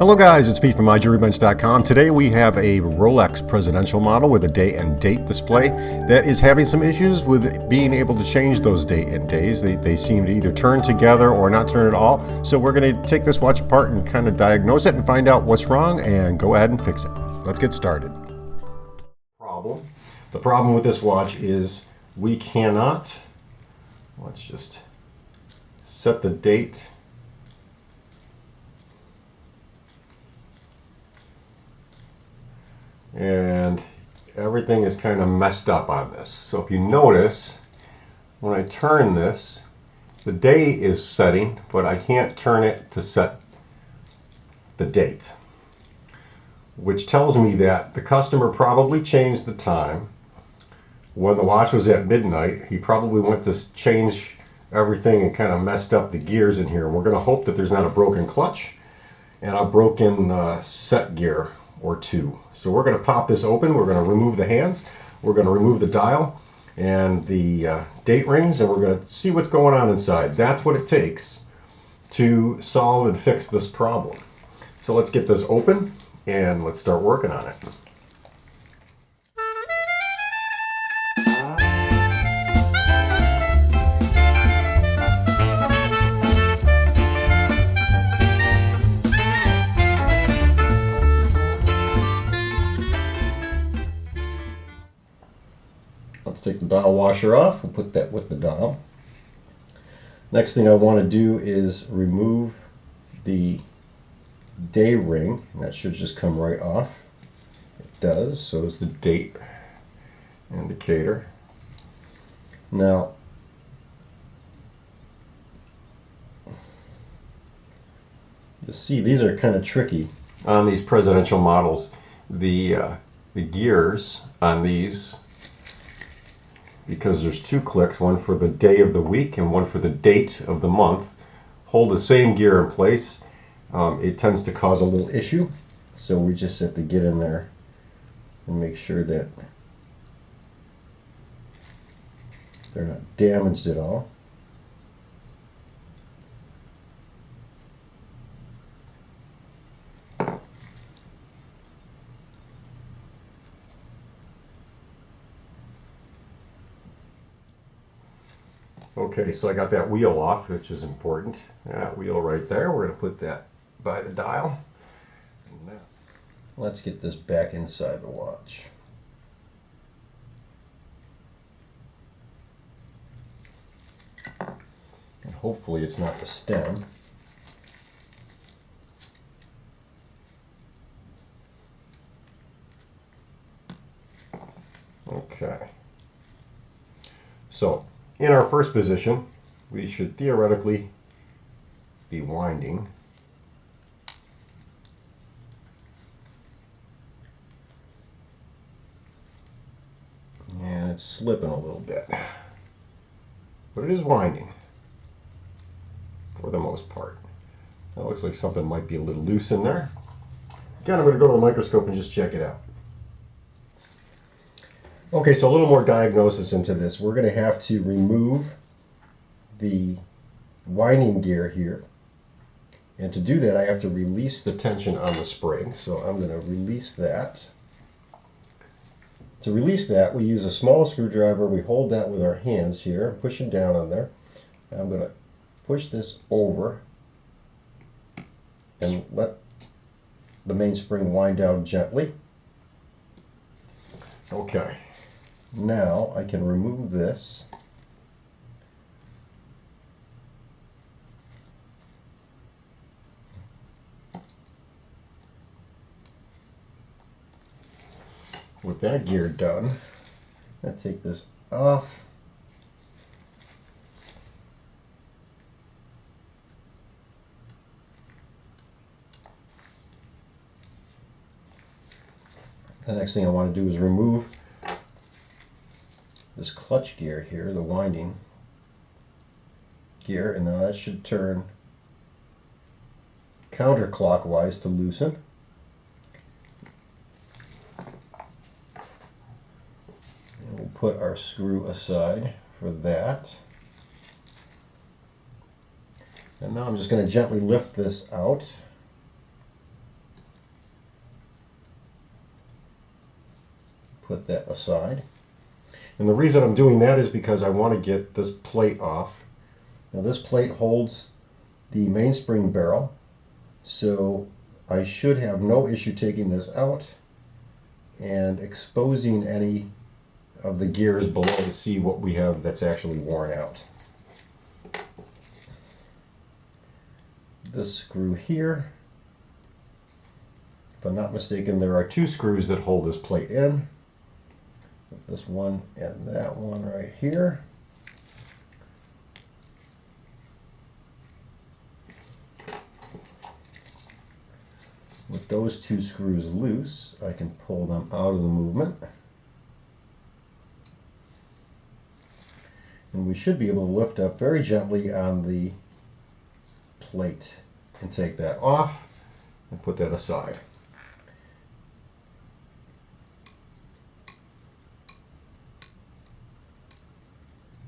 Hello guys, it's Pete from MyJewelryBench.com. Today we have a Rolex Presidential model with a day and date display that is having some issues with being able to change those date and days. They seem to either turn together or not turn at all. So we're going to take this watch apart and kind of diagnose it and find out what's wrong and go ahead and fix it. Let's get started. The problem with this watch is we cannot, let's just set the date. And everything is kind of messed up on this. So if you notice, when I turn this, the day is setting, but I can't turn it to set the date, which tells me that the customer probably changed the time. When the watch was at midnight, he probably went to change everything and kind of messed up the gears in here. We're going to hope that there's not a broken clutch and a broken set gear or two. So we're going to pop this open. We're going to remove the hands. We're going to remove the dial and the date rings, and we're going to see what's going on inside. That's what it takes to solve and fix this problem. So let's get this open and let's start working on it. Let's take the dial washer off. We'll put that with the dial. Next thing I want to do is remove the day ring. And that should just come right off. It does. So is the date indicator. Now, you see these are kind of tricky on these presidential models. The gears on these, because there's two clicks, one for the day of the week and one for the date of the month, hold the same gear in place. It tends to cause a little issue, so we just have to get in there and make sure that they're not damaged at all. Okay, so I got that wheel off, which is important. That wheel right there, we're going to put that by the dial. Let's get this back inside the watch. And hopefully it's not the stem. Okay. So, in our first position, we should theoretically be winding. And it's slipping a little bit. But it is winding, for the most part. That looks like something might be a little loose in there. Again, I'm going to go to the microscope and just check it out. Okay, so a little more diagnosis into this. We're going to have to remove the winding gear here. And to do that, I have to release the tension on the spring. So I'm going to release that. To release that, we use a small screwdriver. We hold that with our hands here, pushing down on there. And I'm going to push this over and let the mainspring wind down gently. Okay. Now I can remove this. With that gear done, I take this off. The next thing I want to do is remove this clutch gear here, the winding gear, and now that should turn counterclockwise to loosen. And we'll put our screw aside for that. And now I'm just going to gently lift this out. Put that aside. And the reason I'm doing that is because I want to get this plate off. Now this plate holds the mainspring barrel, so I should have no issue taking this out and exposing any of the gears below to see what we have that's actually worn out. This screw here, if I'm not mistaken, there are two screws that hold this plate in. This one and that one right here. With those two screws loose, I can pull them out of the movement. And we should be able to lift up very gently on the plate and take that off and put that aside.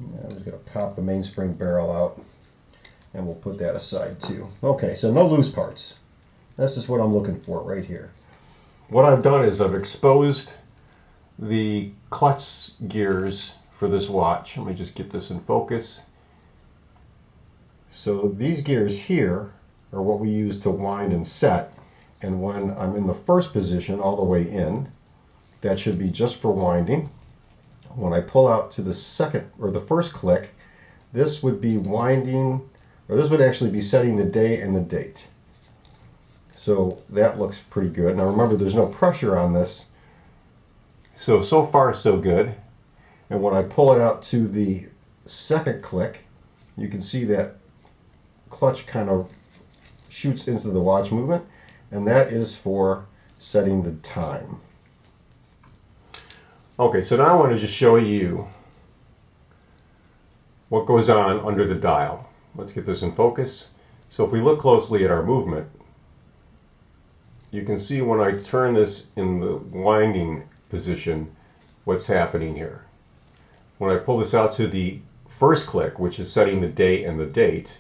Now I'm just going to pop the mainspring barrel out and we'll put that aside too. Okay, so no loose parts. This is what I'm looking for right here. What I've done is I've exposed the clutch gears for this watch. Let me just get this in focus. So these gears here are what we use to wind and set. And when I'm in the first position all the way in, that should be just for winding. When I pull out to the second or the first click, this would be winding, or this would actually be setting the day and the date. So that looks pretty good. Now remember, there's no pressure on this. So far so good. And when I pull it out to the second click, you can see that clutch kind of shoots into the watch movement, and that is for setting the time. Okay, so now I want to just show you what goes on under the dial. Let's get this in focus. So if we look closely at our movement, you can see when I turn this in the winding position, what's happening here. When I pull this out to the first click, which is setting the day and the date,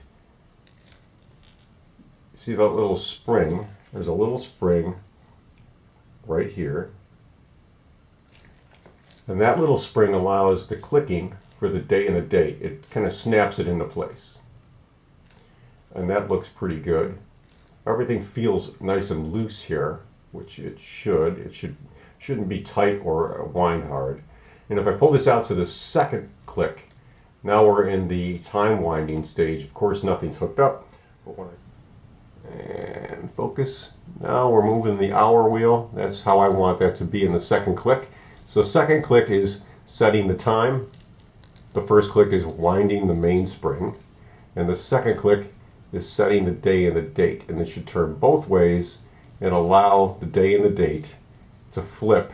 see that little spring? There's a little spring right here. And that little spring allows the clicking for the day and the date. It kind of snaps it into place. And that looks pretty good. Everything feels nice and loose here, which it should. Shouldn't be tight or wind hard. And if I pull this out to the second click, now we're in the time winding stage. Of course, nothing's hooked up. And focus. Now we're moving the hour wheel. That's how I want that to be in the second click. So second click is setting the time. The first click is winding the mainspring. And the second click is setting the day and the date. And it should turn both ways and allow the day and the date to flip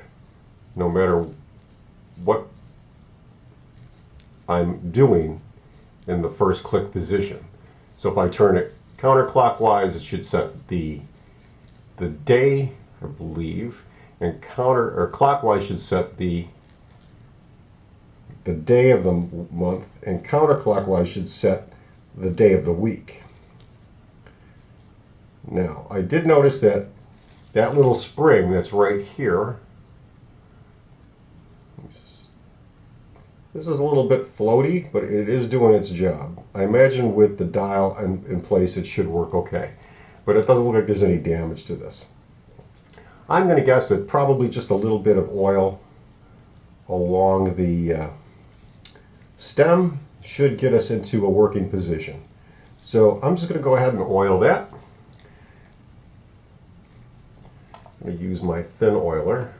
no matter what I'm doing in the first click position. So if I turn it counterclockwise, it should set the day, I believe, and clockwise should set the day of the month, and counterclockwise should set the day of the week. Now, I did notice that little spring that's right here, this is a little bit floaty, but it is doing its job. I imagine with the dial in place, it should work okay. But it doesn't look like there's any damage to this. I'm going to guess that probably just a little bit of oil along the stem should get us into a working position. So I'm just going to go ahead and oil that. I'm going to use my thin oiler.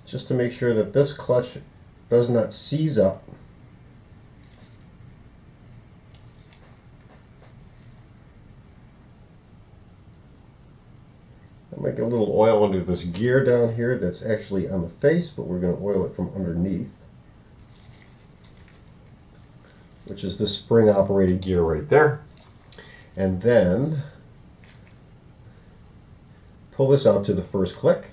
Just to make sure that this clutch does not seize up. I might get a little oil under this gear down here that's actually on the face, but we're going to oil it from underneath, which is this spring operated gear right there. And then pull this out to the first click.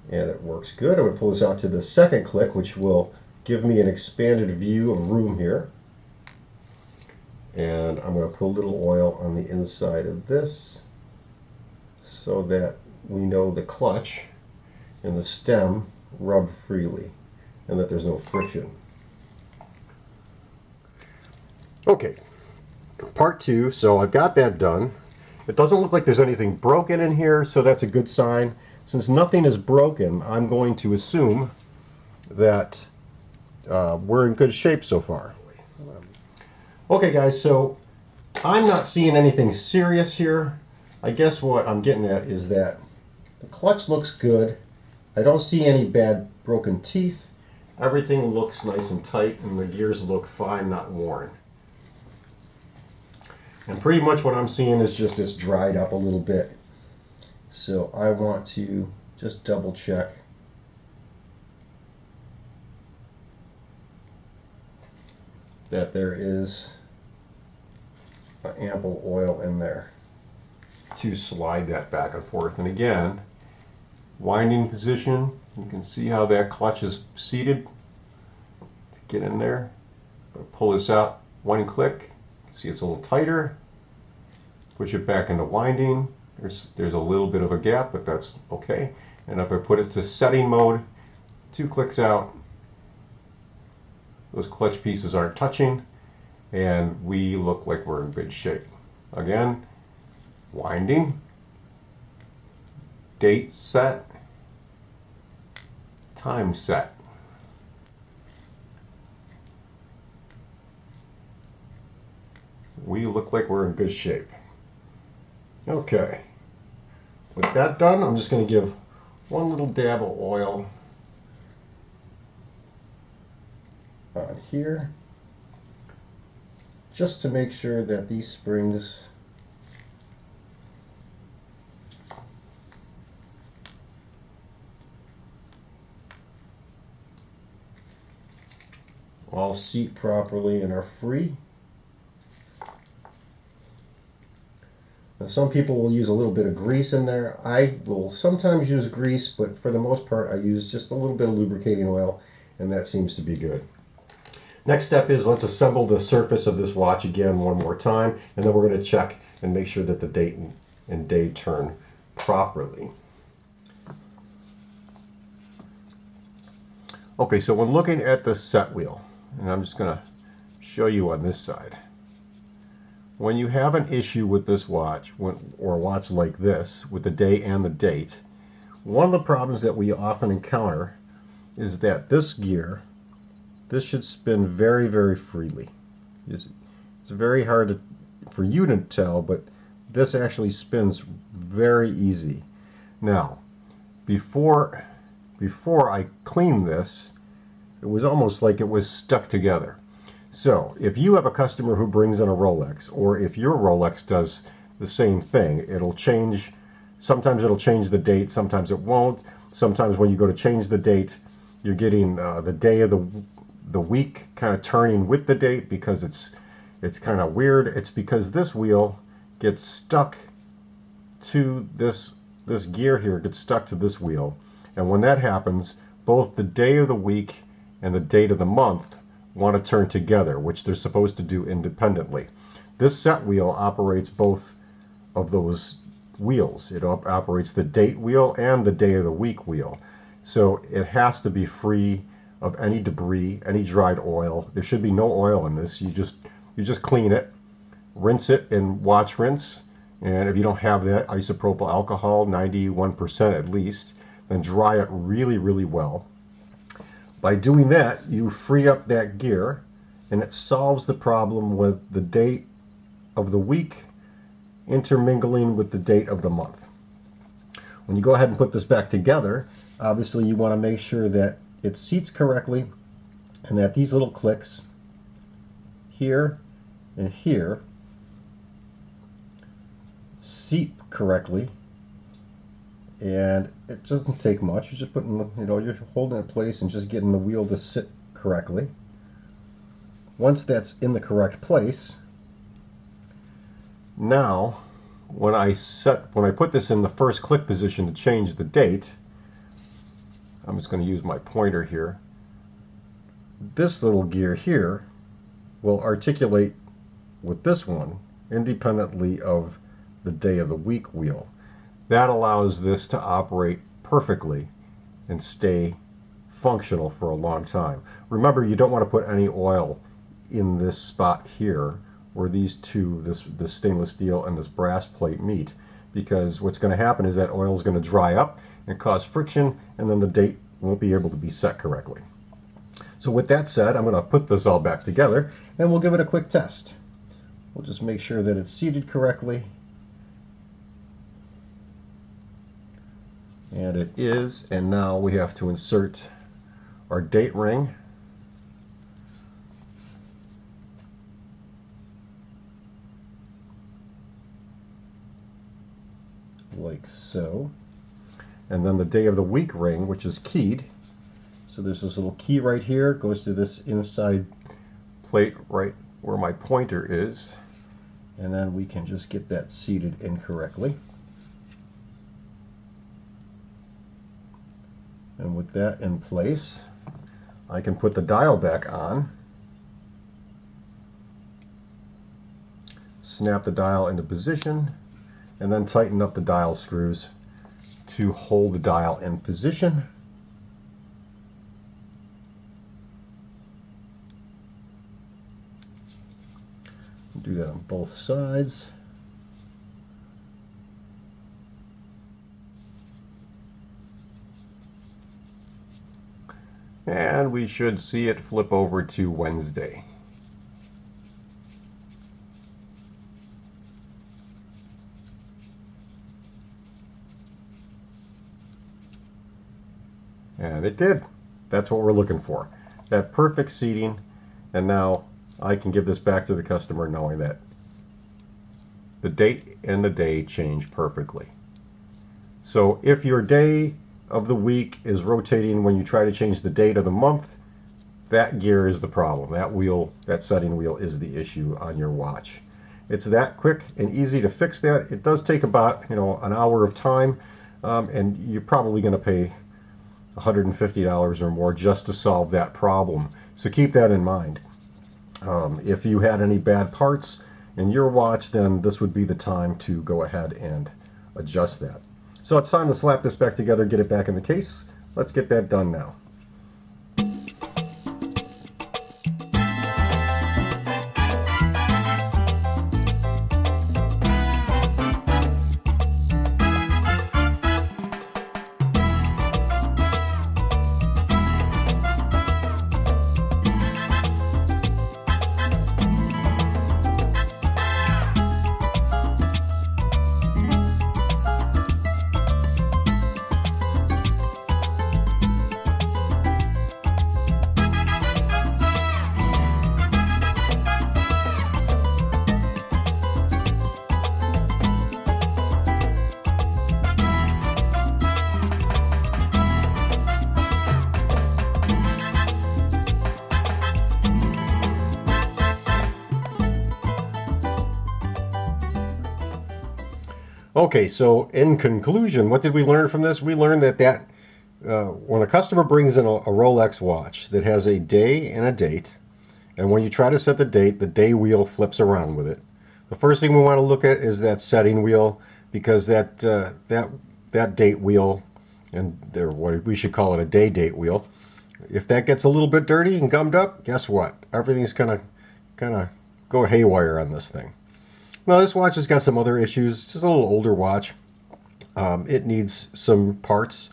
And it works good. I would pull this out to the second click, which will give me an expanded view of room here. And I'm going to put a little oil on the inside of this so that we know the clutch and the stem rub freely and that there's no friction. Okay, part two. So I've got that done. It doesn't look like there's anything broken in here, so that's a good sign. Since nothing is broken, I'm going to assume that we're in good shape so far. Okay guys, so I'm not seeing anything serious here. I guess what I'm getting at is that the clutch looks good. I don't see any bad broken teeth. Everything looks nice and tight, and the gears look fine, not worn. And pretty much what I'm seeing is just it's dried up a little bit. So I want to just double check that there is ample oil in there to slide that back and forth. And again, winding position, you can see how that clutch is seated to get in there. If I pull this out one click, see it's a little tighter. Push it back into winding. There's a little bit of a gap, but that's okay. And if I put it to setting mode, 2 clicks out, those clutch pieces aren't touching, and we look like we're in good shape. Again, winding, date set, time set. We look like we're in good shape. Okay, with that done, I'm just going to give one little dab of oil on here, just to make sure that these springs all seat properly and are free. Now, some people will use a little bit of grease in there. I will sometimes use grease, but for the most part I use just a little bit of lubricating oil, and that seems to be good. Next step is let's assemble the surface of this watch again one more time, and then we're going to check and make sure that the date and day turn properly. Okay, so when looking at the set wheel, and I'm just going to show you on this side, when you have an issue with this watch, or a watch like this, with the day and the date, one of the problems that we often encounter is that this gear, this should spin very, very freely. It's very hard for you to tell, but this actually spins very easy. Now, before I cleaned this, it was almost like it was stuck together. So if you have a customer who brings in a Rolex, or if your Rolex does the same thing, it'll change. Sometimes it'll change the date, sometimes it won't. Sometimes when you go to change the date, you're getting the day of the week kind of turning with the date, because it's kind of weird. It's because this wheel gets stuck to this gear here, gets stuck to this wheel. And when that happens, both the day of the week and the date of the month want to turn together, which they're supposed to do independently. This set wheel operates both of those wheels. It operates the date wheel and the day of the week wheel. So it has to be free of any debris, any dried oil. There should be no oil in this. You just clean it, rinse it in watch rinse, and if you don't have that, isopropyl alcohol, 91% at least, then dry it really, really well. By doing that, you free up that gear, and it solves the problem with the date of the week intermingling with the date of the month. When you go ahead and put this back together, obviously you want to make sure that it seats correctly, and that these little clicks here and here seat correctly. And it doesn't take much. You're just putting, you're holding it in place and just getting the wheel to sit correctly. Once that's in the correct place, now when I put this in the first click position to change the date, I'm just going to use my pointer here. This little gear here will articulate with this one independently of the day of the week wheel. That allows this to operate perfectly and stay functional for a long time. Remember, you don't want to put any oil in this spot here where these two, this stainless steel and this brass plate meet, because what's going to happen is that oil is going to dry up and cause friction, and then the date won't be able to be set correctly. So with that said, I'm going to put this all back together and we'll give it a quick test. We'll just make sure that it's seated correctly. And it is, and now we have to insert our date ring. Like so. And then the day of the week ring, which is keyed. So there's this little key right here, goes to this inside plate right where my pointer is. And then we can just get that seated incorrectly. And with that in place, I can put the dial back on, snap the dial into position, and then tighten up the dial screws to hold the dial in position. Do that on both sides. And we should see it flip over to Wednesday. And it did. That's what we're looking for. That perfect seating. And now I can give this back to the customer knowing that the date and the day change perfectly. So if your day of the week is rotating when you try to change the date of the month, that gear is the problem. That wheel, that setting wheel, is the issue on your watch. It's that quick and easy to fix that. It does take about an hour of time, and you're probably going to pay $150 or more just to solve that problem. So keep that in mind. If you had any bad parts in your watch, then this would be the time to go ahead and adjust that. So it's time to slap this back together, get it back in the case. Let's get that done now. Okay, so in conclusion, what did we learn from this? We learned that when a customer brings in a Rolex watch that has a day and a date, and when you try to set the date, the day wheel flips around with it. The first thing we want to look at is that setting wheel, because that date wheel, and what we should call it a day date wheel, if that gets a little bit dirty and gummed up, guess what? Everything's gonna kind of go haywire on this thing. Now, this watch has got some other issues. It's just a little older watch. It needs some parts,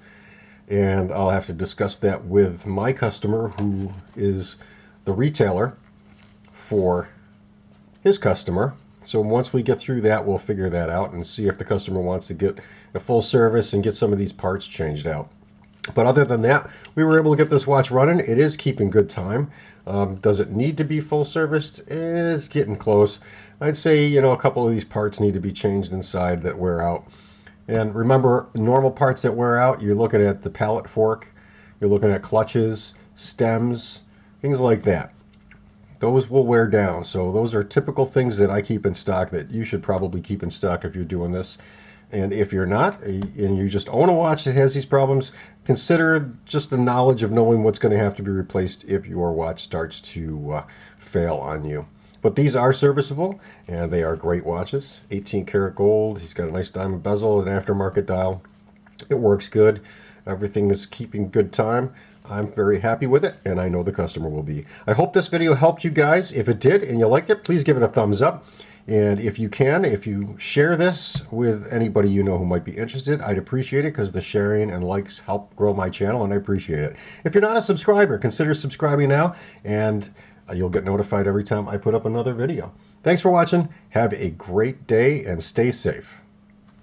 and I'll have to discuss that with my customer, who is the retailer for his customer. So once we get through that, we'll figure that out and see if the customer wants to get a full service and get some of these parts changed out. But other than that, we were able to get this watch running. It is keeping good time. Does it need to be full serviced? It's getting close. I'd say, a couple of these parts need to be changed inside that wear out. And remember, normal parts that wear out, you're looking at the pallet fork, you're looking at clutches, stems, things like that. Those will wear down. So those are typical things that I keep in stock that you should probably keep in stock if you're doing this. And if you're not, and you just own a watch that has these problems, consider just the knowledge of knowing what's going to have to be replaced if your watch starts to fail on you. But these are serviceable, and they are great watches. 18 karat gold. He's got a nice diamond bezel, an aftermarket dial. It works good. Everything is keeping good time. I'm very happy with it, and I know the customer will be. I hope this video helped you guys. If it did and you liked it, please give it a thumbs up. And if you can, if you share this with anybody you know who might be interested, I'd appreciate it, because the sharing and likes help grow my channel, and I appreciate it. If you're not a subscriber, consider subscribing now, and you'll get notified every time I put up another video. Thanks for watching. Have a great day and stay safe.